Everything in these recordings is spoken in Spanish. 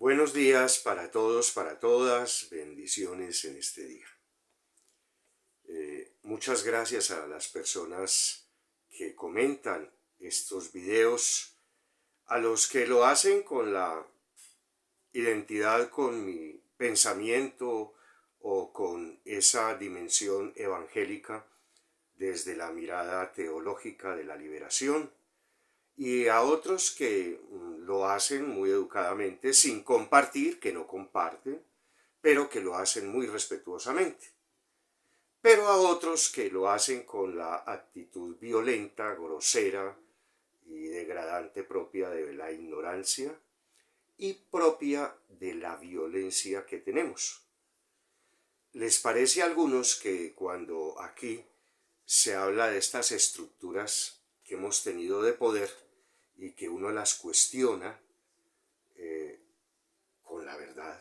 Buenos días para todos, para todas, bendiciones en este día. Muchas gracias a las personas que comentan estos videos, a los que lo hacen con la identidad, con mi pensamiento o con esa dimensión evangélica desde la mirada teológica de la liberación, y a otros que lo hacen muy educadamente, sin compartir, que no comparten, pero que lo hacen muy respetuosamente. Pero a otros que lo hacen con la actitud violenta, grosera y degradante propia de la ignorancia y propia de la violencia que tenemos. ¿Les parece a algunos que cuando aquí se habla de estas estructuras que hemos tenido de poder y que uno las cuestiona con la verdad,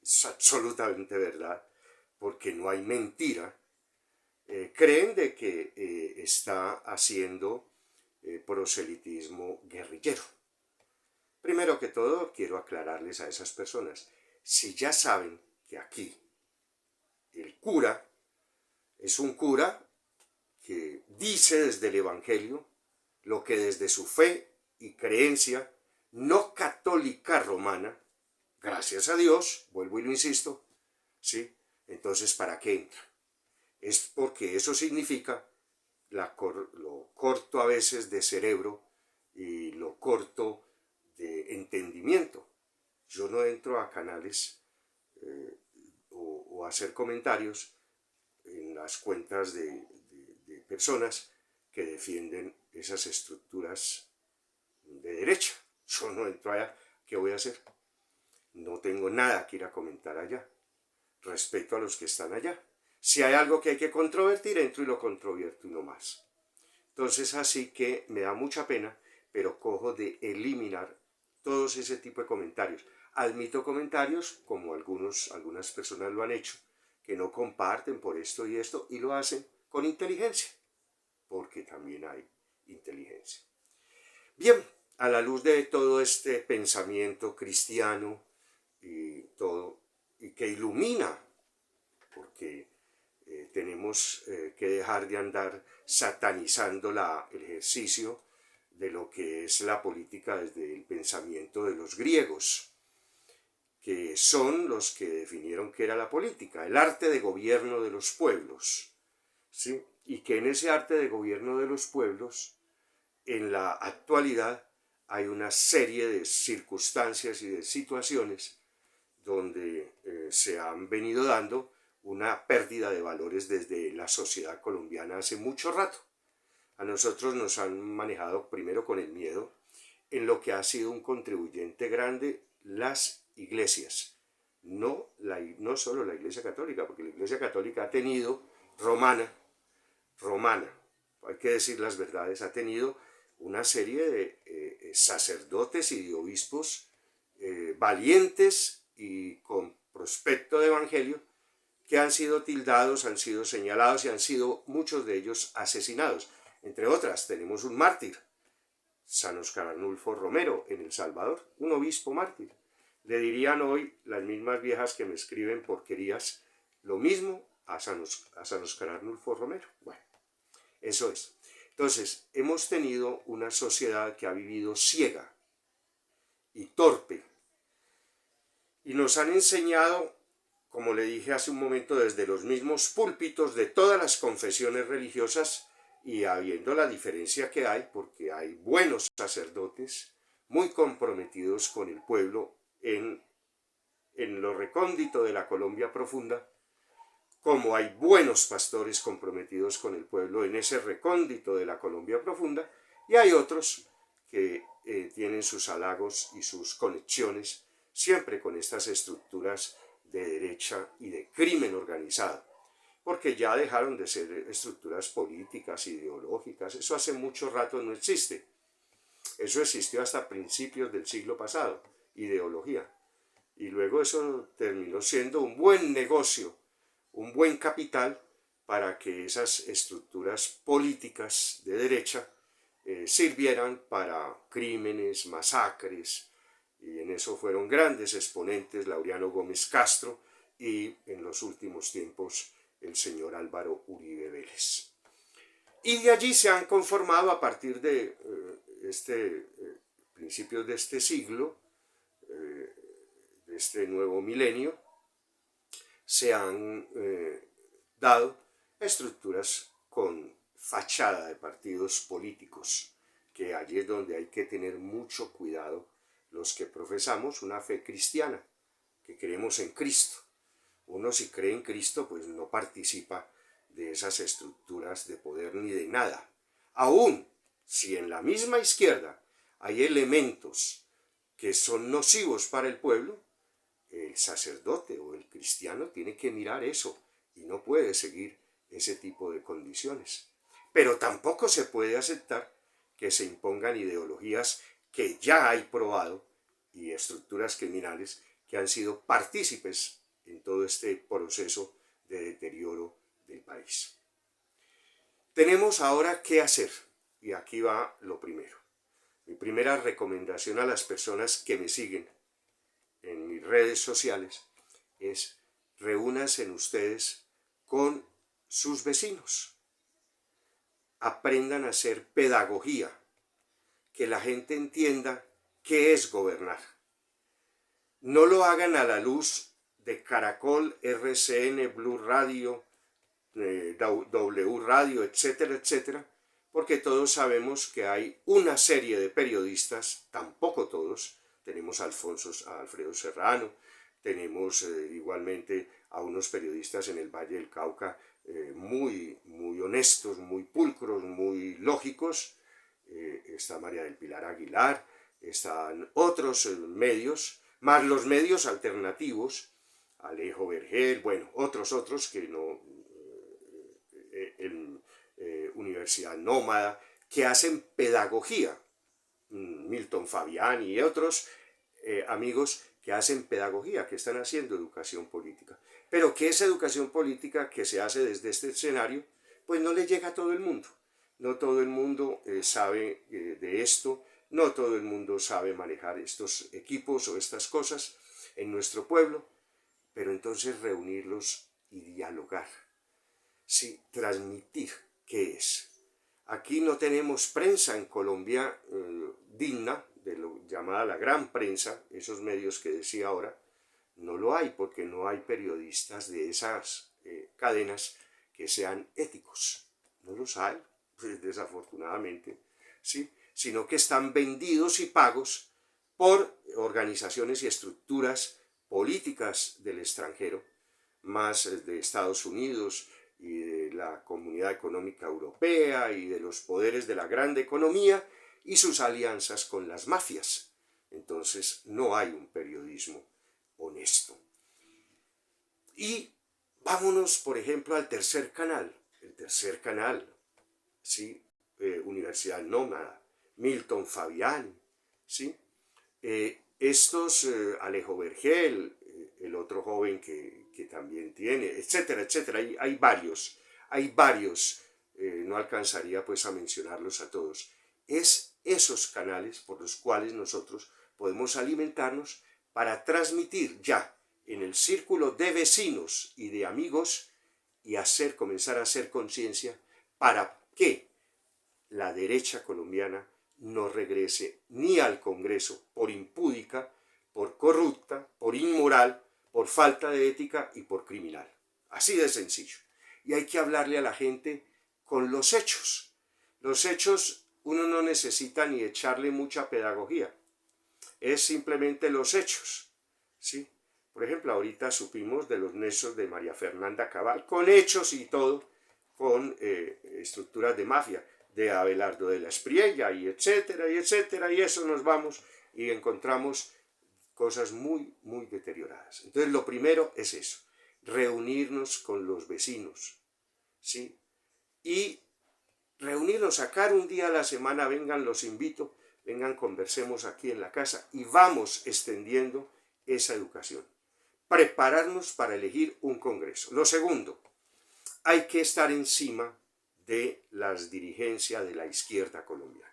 es absolutamente verdad, porque no hay mentira, creen de que está haciendo proselitismo guerrillero? Primero que todo, quiero aclararles a esas personas, si ya saben que aquí el cura es un cura que dice desde el Evangelio lo que desde su fe y creencia no católica romana, gracias a Dios, vuelvo y lo insisto, ¿sí? Entonces, ¿para qué entra? Es porque eso significa lo corto a veces de cerebro y lo corto de entendimiento. Yo no entro a canales o a hacer comentarios en las cuentas de personas que defienden esas estructuras de derecha. Yo no entro allá. ¿Qué voy a hacer? No tengo nada que ir a comentar allá. Respeto a los que están allá. Si hay algo que hay que controvertir, entro y lo controvierto y no más. Entonces, así que me da mucha pena, pero cojo de eliminar todos ese tipo de comentarios. Admito comentarios, como algunas personas lo han hecho, que no comparten por esto y lo hacen con inteligencia, porque también hay inteligencia. Bien, a la luz de todo este pensamiento cristiano y todo, y que ilumina, porque tenemos que dejar de andar satanizando el ejercicio de lo que es la política desde el pensamiento de los griegos, que son los que definieron qué era la política, el arte de gobierno de los pueblos, ¿sí? Y que en ese arte de gobierno de los pueblos, en la actualidad, hay una serie de circunstancias y de situaciones donde se han venido dando una pérdida de valores desde la sociedad colombiana hace mucho rato. A nosotros nos han manejado primero con el miedo, en lo que ha sido un contribuyente grande las iglesias. No solo la Iglesia Católica, porque la Iglesia Católica ha tenido, romana, hay que decir las verdades, ha tenido una serie de sacerdotes y de obispos valientes y con prospecto de evangelio, que han sido tildados, han sido señalados y han sido muchos de ellos asesinados. Entre otras, tenemos un mártir, San Óscar Arnulfo Romero, en El Salvador, un obispo mártir. Le dirían hoy las mismas viejas que me escriben porquerías, lo mismo a San Óscar Arnulfo Romero. Bueno, eso es. Entonces, hemos tenido una sociedad que ha vivido ciega y torpe, y nos han enseñado, como le dije hace un momento, desde los mismos púlpitos de todas las confesiones religiosas, y habiendo la diferencia que hay, porque hay buenos sacerdotes muy comprometidos con el pueblo en lo recóndito de la Colombia profunda, como hay buenos pastores comprometidos con el pueblo en ese recóndito de la Colombia profunda, y hay otros que tienen sus halagos y sus conexiones siempre con estas estructuras de derecha y de crimen organizado, porque ya dejaron de ser estructuras políticas, ideológicas. Eso hace mucho rato no existe. Eso existió hasta principios del siglo pasado, ideología. Y luego eso terminó siendo un buen negocio, un buen capital para que esas estructuras políticas de derecha sirvieran para crímenes, masacres, y en eso fueron grandes exponentes Laureano Gómez Castro y en los últimos tiempos el señor Álvaro Uribe Vélez. Y de allí se han conformado a partir de principios de este siglo, de este nuevo milenio, se han dado estructuras con fachada de partidos políticos, que allí es donde hay que tener mucho cuidado los que profesamos una fe cristiana, que creemos en Cristo. Uno, si cree en Cristo, pues no participa de esas estructuras de poder ni de nada. Aún si en la misma izquierda hay elementos que son nocivos para el pueblo, el sacerdote o el cristiano tiene que mirar eso y no puede seguir ese tipo de condiciones. Pero tampoco se puede aceptar que se impongan ideologías que ya hay probado y estructuras criminales que han sido partícipes en todo este proceso de deterioro del país. Tenemos ahora qué hacer, y aquí va lo primero. Mi primera recomendación a las personas que me siguen en mis redes sociales es: reúnanse ustedes con sus vecinos, aprendan a hacer pedagogía, que la gente entienda qué es gobernar. No lo hagan a la luz de Caracol, RCN, Blue Radio, W Radio, etcétera, etcétera, porque todos sabemos que hay una serie de periodistas, tampoco todos, tenemos a Alfredo Serrano, tenemos igualmente a unos periodistas en el Valle del Cauca muy honestos, muy pulcros, muy lógicos, está María del Pilar Aguilar, están otros medios, más los medios alternativos, Alejo Vergel, bueno, otros que no, Universidad Nómada, que hacen pedagogía, Milton Fabiani y otros amigos que hacen pedagogía, que están haciendo educación política. Pero que esa educación política que se hace desde este escenario, pues no le llega a todo el mundo. No todo el mundo sabe de esto, no todo el mundo sabe manejar estos equipos o estas cosas en nuestro pueblo, pero entonces reunirlos y dialogar, sí, transmitir qué es. Aquí no tenemos prensa en Colombia digna, de lo llamada la gran prensa, esos medios que decía ahora, no lo hay porque no hay periodistas de esas cadenas que sean éticos, no los hay, pues, desafortunadamente, ¿sí? Sino que están vendidos y pagos por organizaciones y estructuras políticas del extranjero, más de Estados Unidos y de la Comunidad Económica Europea y de los poderes de la grande economía y sus alianzas con las mafias. Entonces no hay un periodismo honesto. Y vámonos, por ejemplo, al tercer canal. El tercer canal, ¿sí? Universidad Nómada, Milton Fabiani, ¿sí? Alejo Vergel, el otro joven que también tiene, etcétera, etcétera. Hay varios, no alcanzaría pues a mencionarlos a todos. Es esos canales por los cuales nosotros podemos alimentarnos para transmitir ya en el círculo de vecinos y de amigos y comenzar a hacer conciencia para que la derecha colombiana no regrese ni al Congreso por impúdica, por corrupta, por inmoral, por falta de ética y por criminal. Así de sencillo. Y hay que hablarle a la gente con los hechos. Los hechos uno no necesita ni echarle mucha pedagogía. Es simplemente los hechos, ¿sí? Por ejemplo, ahorita supimos de los nexos de María Fernanda Cabal, con hechos y todo, con estructuras de mafia, de Abelardo de la Espriella, y etcétera, y eso nos vamos y encontramos cosas muy deterioradas. Entonces, lo primero es eso, reunirnos con los vecinos, ¿sí? Y reunirnos, sacar un día a la semana, vengan, los invito, vengan, conversemos aquí en la casa y vamos extendiendo esa educación. Prepararnos para elegir un congreso. Lo segundo, hay que estar encima de las dirigencias de la izquierda colombiana.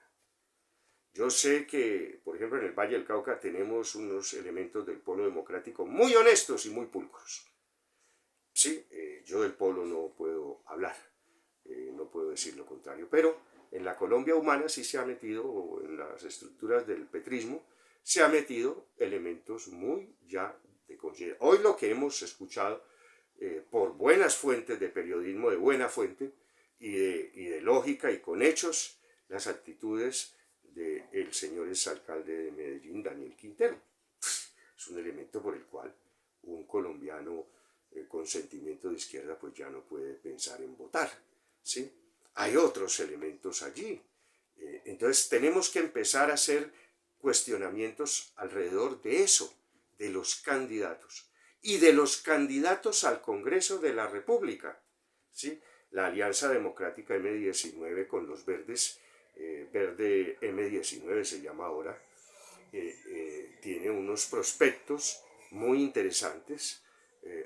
Yo sé que, por ejemplo, en el Valle del Cauca tenemos unos elementos del polo democrático muy honestos y muy pulcros. Sí, yo del polo no puedo hablar, no puedo decir lo contrario, pero en la Colombia humana sí se ha metido, o en las estructuras del petrismo, se ha metido elementos muy ya de conciencia. Hoy lo que hemos escuchado por buenas fuentes de periodismo de buena fuente y de lógica y con hechos, las actitudes del señor exalcalde de Medellín, Daniel Quintero. Es un elemento por el cual un colombiano con sentimiento de izquierda pues ya no puede pensar en votar, ¿sí? Hay otros elementos allí. Entonces tenemos que empezar a hacer cuestionamientos alrededor de eso, de los candidatos y de los candidatos al Congreso de la República, ¿sí? La Alianza Democrática M19 con los verdes, Verde M19 se llama ahora, tiene unos prospectos muy interesantes.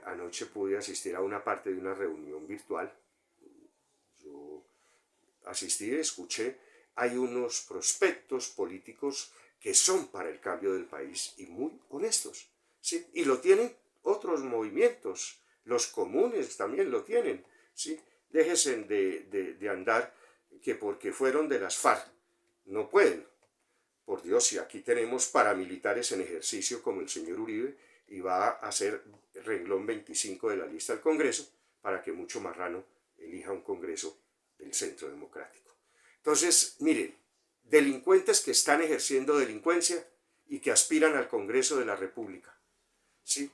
Anoche pude asistir a una parte de una reunión virtual. Yo asistí y escuché. Hay unos prospectos políticos que son para el cambio del país y muy honestos, ¿sí? Y lo tienen otros movimientos, los comunes también lo tienen, ¿sí? Déjense de andar que porque fueron de las FARC no pueden. Por Dios, si aquí tenemos paramilitares en ejercicio como el señor Uribe y va a ser renglón 25 de la lista del Congreso para que Mucho Marrano elija un Congreso del Centro Democrático. Entonces, miren, delincuentes que están ejerciendo delincuencia y que aspiran al Congreso de la República, ¿sí?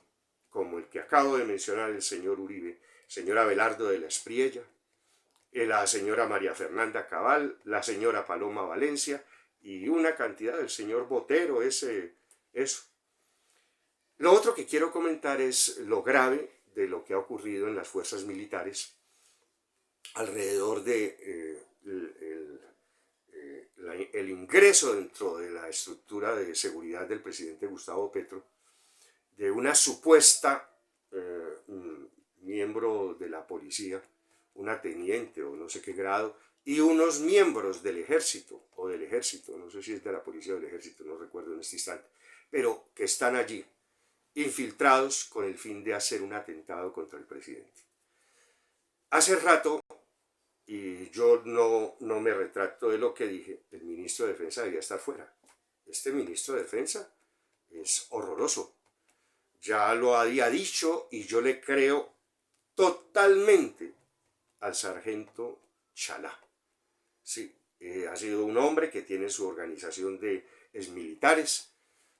Como el que acabo de mencionar, el señor Uribe, señor Abelardo de la Espriella, la señora María Fernanda Cabal, la señora Paloma Valencia y una cantidad del señor Botero, eso. Lo otro que quiero comentar es lo grave de lo que ha ocurrido en las fuerzas militares alrededor de el ingreso dentro de la estructura de seguridad del presidente Gustavo Petro de una supuesta miembro de la policía, una teniente o no sé qué grado, y unos miembros del ejército, no sé si es de la policía o del ejército, no recuerdo en este instante, pero que están allí, infiltrados con el fin de hacer un atentado contra el presidente. Hace rato, y yo no me retracto de lo que dije, el ministro de Defensa debía estar fuera. Este ministro de Defensa es horroroso. Ya lo había dicho y yo le creo totalmente al sargento Chalá. Sí, ha sido un hombre que tiene su organización de exmilitares,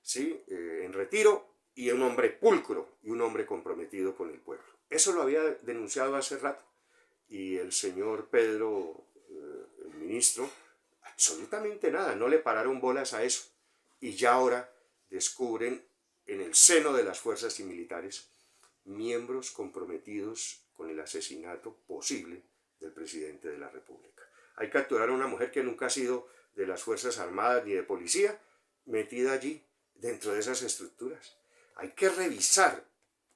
¿sí? En retiro, y un hombre pulcro y un hombre comprometido con el pueblo. Eso lo había denunciado hace rato y el señor Pedro, el ministro, absolutamente nada, no le pararon bolas a eso. Y ya ahora descubren en el seno de las fuerzas y militares miembros comprometidos con el asesinato posible del presidente de la República. Hay que capturar a una mujer que nunca ha sido de las Fuerzas Armadas ni de policía, metida allí, dentro de esas estructuras. Hay que revisar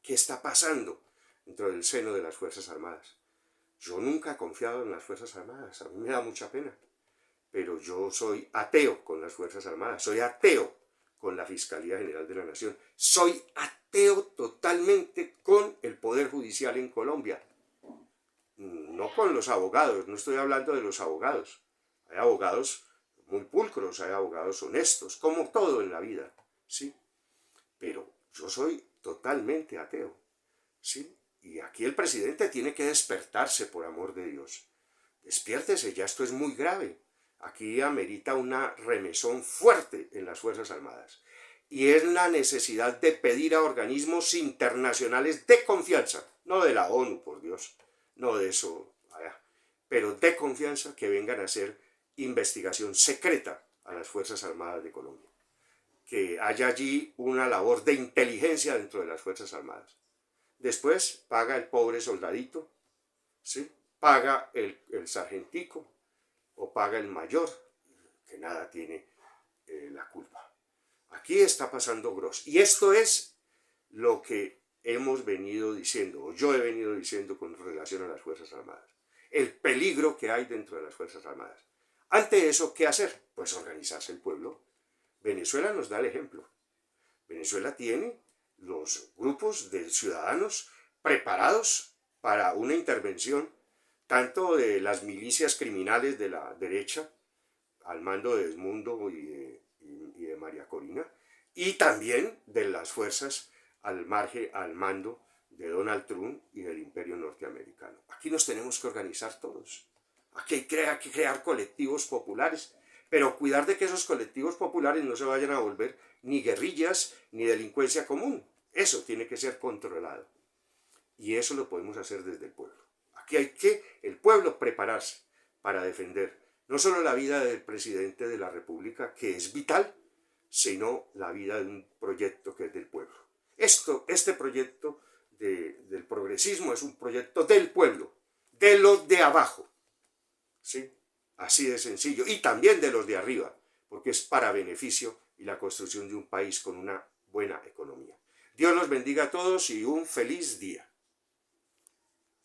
qué está pasando dentro del seno de las Fuerzas Armadas. Yo nunca he confiado en las Fuerzas Armadas, a mí me da mucha pena, pero yo soy ateo con las Fuerzas Armadas, soy ateo con la Fiscalía General de la Nación, soy ateo totalmente con el Poder Judicial en Colombia, no con los abogados, no estoy hablando de los abogados, hay abogados muy pulcros, hay abogados honestos, como todo en la vida, ¿sí? Pero yo soy totalmente ateo, ¿sí? Y aquí el presidente tiene que despertarse, por amor de Dios. Despiértese, ya esto es muy grave. Aquí amerita una remesón fuerte en las Fuerzas Armadas. Y es la necesidad de pedir a organismos internacionales de confianza, no de la ONU, por Dios, no de eso, pero de confianza, que vengan a hacer investigación secreta a las Fuerzas Armadas de Colombia. Que haya allí una labor de inteligencia dentro de las Fuerzas Armadas. Después paga el pobre soldadito, ¿sí? Paga el sargentico o paga el mayor, que nada tiene la culpa. Aquí está pasando grosso. Y esto es lo que hemos venido diciendo, o yo he venido diciendo con relación a las Fuerzas Armadas. El peligro que hay dentro de las Fuerzas Armadas. Ante eso, ¿qué hacer? Pues organizarse el pueblo. Venezuela nos da el ejemplo. Venezuela tiene los grupos de ciudadanos preparados para una intervención, tanto de las milicias criminales de la derecha, al mando de Edmundo y de María Corina, y también de las fuerzas al mando de Donald Trump y del imperio norteamericano. Aquí nos tenemos que organizar todos. Aquí hay que crear colectivos populares, pero cuidar de que esos colectivos populares no se vayan a volver ni guerrillas ni delincuencia común. Eso tiene que ser controlado. Y eso lo podemos hacer desde el pueblo. Aquí hay que el pueblo prepararse para defender no solo la vida del presidente de la República, que es vital, sino la vida de un proyecto que es del pueblo. Este proyecto del progresismo es un proyecto del pueblo, de los de abajo, ¿sí? Así de sencillo, y también de los de arriba, porque es para beneficio y la construcción de un país con una buena economía. Dios los bendiga a todos y un feliz día.